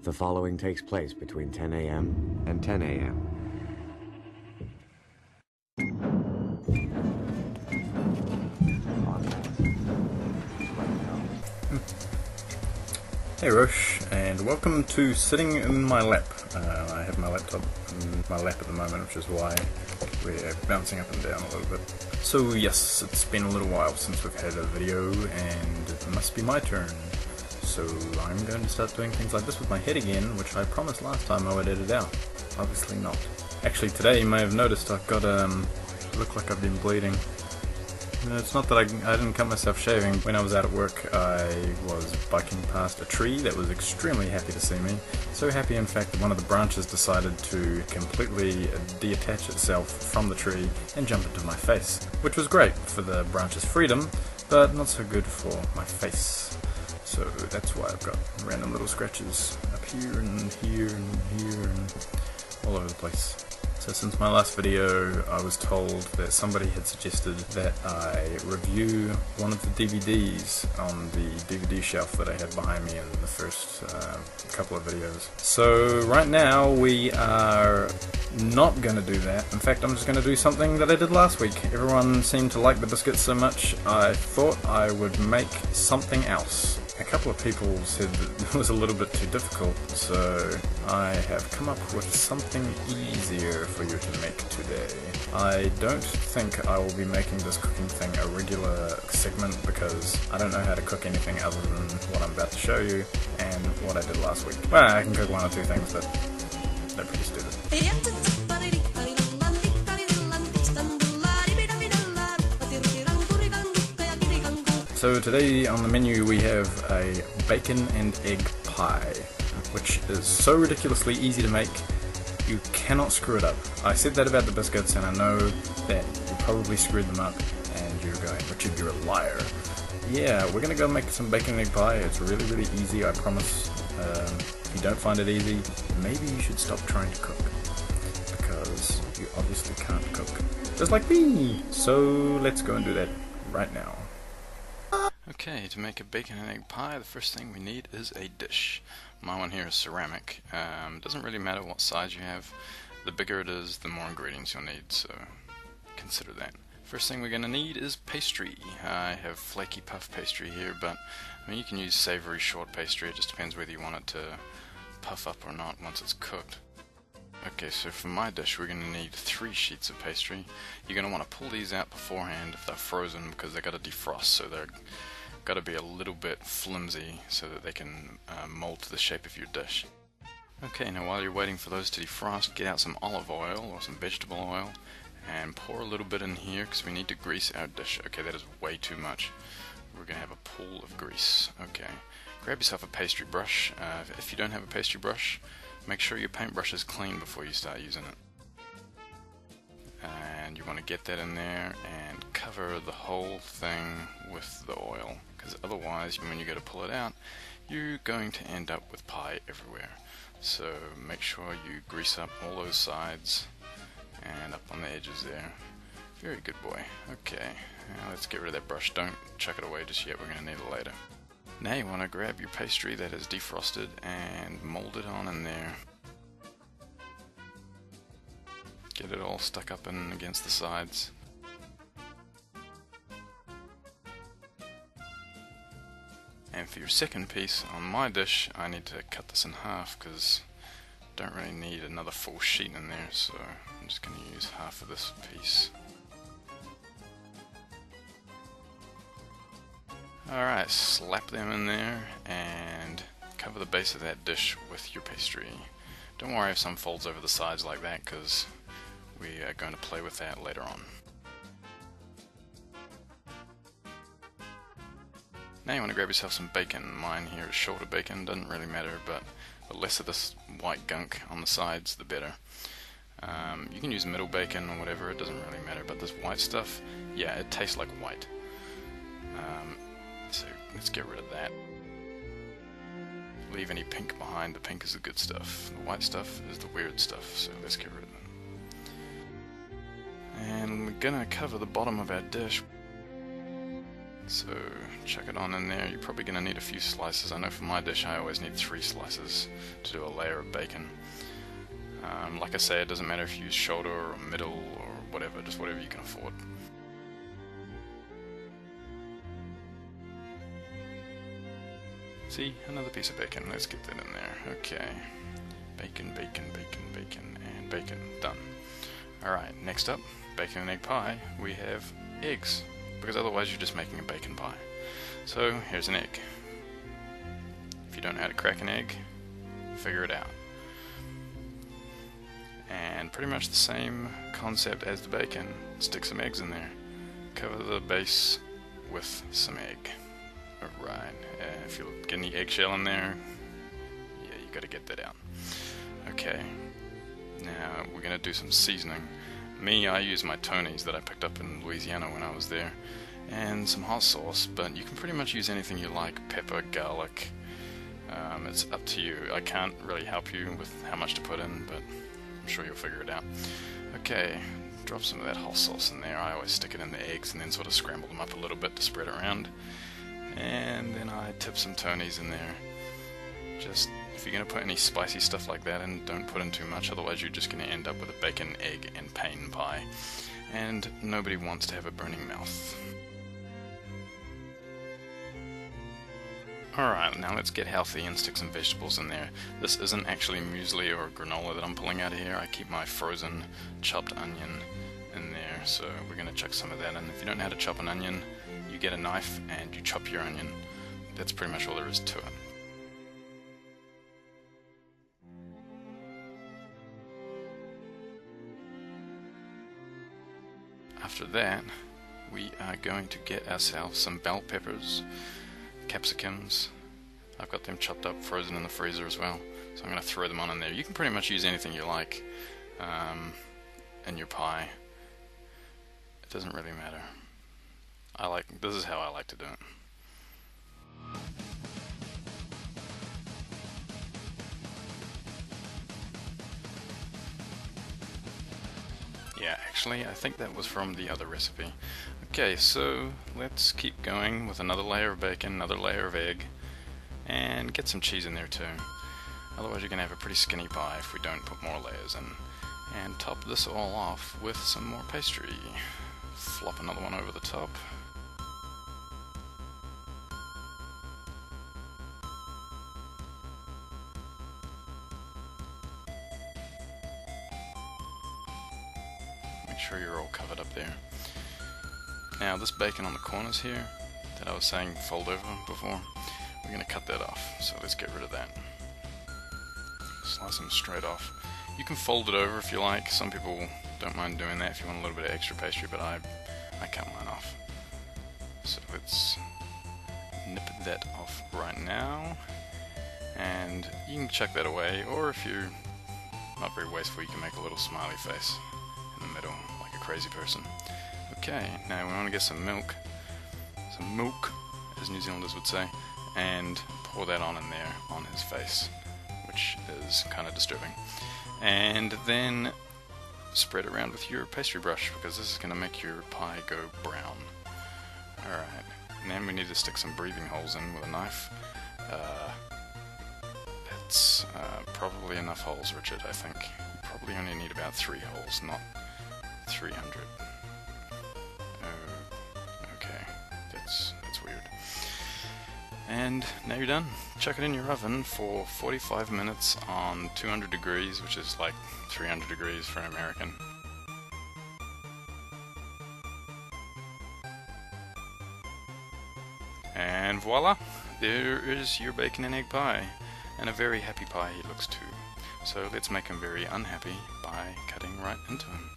The following takes place between 10 a.m. and 10 a.m. Hey Roch, and welcome to Sitting in My Lap. I have my laptop in my lap at the moment, which is why we're bouncing up and down a little bit. So yes, it's been a little while since we've had a video, and it must be my turn. So I'm going to start doing things like this with my head again, which I promised last time I would edit out. Obviously not. Actually today you may have noticed I've got look like I've been bleeding. It's not that I didn't cut myself shaving. When I was out at work, I was biking past a tree that was extremely happy to see me. So happy, in fact, that one of the branches decided to completely detach itself from the tree and jump into my face. Which was great for the branch's freedom, but not so good for my face. So that's why I've got random little scratches up here and here and here and all over the place. So since my last video, I was told that somebody had suggested that I review one of the DVDs on the DVD shelf that I had behind me in the first couple of videos. So right now we are not going to do that. In fact, I'm just going to do something that I did last week. Everyone seemed to like the biscuits so much, I thought I would make something else. A couple of people said that it was a little bit too difficult, so I have come up with something easier for you to make today. I don't think I will be making this cooking thing a regular segment because I don't know how to cook anything other than what I'm about to show you and what I did last week. Well, I can cook one or two things, but they're pretty stupid. So today on the menu we have a bacon and egg pie, which is so ridiculously easy to make, you cannot screw it up. I said that about the biscuits and I know that you probably screwed them up and you're going, Richard, you're a liar. Yeah, we're going to go make some bacon and egg pie. It's really, really easy, I promise. If you don't find it easy, maybe you should stop trying to cook, because you obviously can't cook. Just like me! So let's go and do that right now. Okay, to make a bacon and egg pie, the first thing we need is a dish. My one here is ceramic. Doesn't really matter what size you have. The bigger it is, the more ingredients you'll need, so consider that. First thing we're going to need is pastry. I have flaky puff pastry here, but I mean, you can use savory short pastry. It just depends whether you want it to puff up or not once it's cooked. Okay, so for my dish we're going to need 3 sheets of pastry. You're going to want to pull these out beforehand if they're frozen, because they've got to defrost, so they're got to be a little bit flimsy so that they can mold to the shape of your dish. Okay, now while you're waiting for those to defrost, get out some olive oil or some vegetable oil and pour a little bit in here because we need to grease our dish. Okay, that is way too much. We're going to have a pool of grease. Okay, grab yourself a pastry brush. If you don't have a pastry brush, make sure your paintbrush is clean before you start using it. And you want to get that in there and cover the whole thing with the oil, because otherwise when you go to pull it out you're going to end up with pie everywhere. So make sure you grease up all those sides and up on the edges there. Very good boy. Okay, now let's get rid of that brush. Don't chuck it away just yet, we're going to need it later. Now you want to grab your pastry that is defrosted and mold it on in there. Get it all stuck up in against the sides. And for your second piece, on my dish, I need to cut this in half because I don't really need another full sheet in there, so I'm just going to use half of this piece. Alright, slap them in there and cover the base of that dish with your pastry. Don't worry if some folds over the sides like that, because we are going to play with that later on. Now you want to grab yourself some bacon. Mine here is shorter bacon, doesn't really matter, but the less of this white gunk on the sides, the better. You can use middle bacon or whatever, it doesn't really matter, but this white stuff, yeah, it tastes like white. So let's get rid of that. Leave any pink behind. The pink is the good stuff. The white stuff is the weird stuff, so let's get rid of it. And we're gonna cover the bottom of our dish So chuck it on in there. You're probably going to need a few slices. I know for my dish I always need 3 slices to do a layer of bacon. Like I say, it doesn't matter if you use shoulder or middle or whatever, just whatever you can afford. See, another piece of bacon. Let's get that in there. Okay. Bacon, bacon, bacon, bacon, and bacon. Done. Alright, next up, bacon and egg pie, we have eggs, because otherwise you're just making a bacon pie. So, here's an egg. If you don't know how to crack an egg, figure it out. And pretty much the same concept as the bacon. Stick some eggs in there. Cover the base with some egg. Alright, if you get any eggshell in there, yeah, you gotta get that out. Okay, now we're gonna do some seasoning. Me, I use my Tony's that I picked up in Louisiana when I was there, and some hot sauce, but you can pretty much use anything you like. Pepper, garlic, it's up to you. I can't really help you with how much to put in, but I'm sure you'll figure it out. Okay, drop some of that hot sauce in there. I always stick it in the eggs and then sort of scramble them up a little bit to spread around. And then I tip some Tony's in there. Just, if you're going to put any spicy stuff like that in, don't put in too much, otherwise you're just going to end up with a bacon, egg, and pain pie. And nobody wants to have a burning mouth. Alright, now let's get healthy and stick some vegetables in there. This isn't actually muesli or granola that I'm pulling out of here. I keep my frozen chopped onion in there, so we're going to chuck some of that in. If you don't know how to chop an onion, you get a knife and you chop your onion. That's pretty much all there is to it. After that, we are going to get ourselves some bell peppers, capsicums. I've got them chopped up, frozen in the freezer as well, so I'm going to throw them on in there. You can pretty much use anything you like in your pie. It doesn't really matter. This is how I like to do it. Yeah, actually, I think that was from the other recipe. Okay, so let's keep going with another layer of bacon, another layer of egg, and get some cheese in there too. Otherwise you're going to have a pretty skinny pie if we don't put more layers in. And top this all off with some more pastry. Flop another one over the top. Make sure you're all covered up there. Now this bacon on the corners here that I was saying fold over before, we're going to cut that off, so let's get rid of that. Slice them straight off. You can fold it over if you like. Some people don't mind doing that if you want a little bit of extra pastry, but I cut mine off. So let's nip that off right now, and you can chuck that away, or if you're not very wasteful, you can make a little smiley face in the middle like a crazy person. Okay, now we want to get some milk, as New Zealanders would say, and pour that on in there on his face, which is kind of disturbing. And then spread it around with your pastry brush, because this is going to make your pie go brown. Alright, and then we need to stick some breathing holes in with a knife. That's probably enough holes, Richard, I think. You probably only need about 3 holes, not 300. Okay, that's weird. And now you're done. Chuck it in your oven for 45 minutes on 200 degrees, which is like 300 degrees for an American. And voila! There is your bacon and egg pie. And a very happy pie he looks too. So let's make him very unhappy by cutting right into him.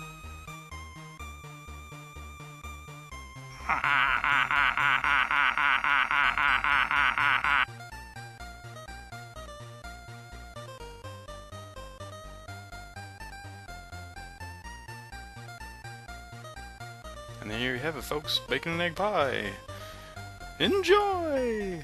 And there you have it, folks, bacon and egg pie. Enjoy!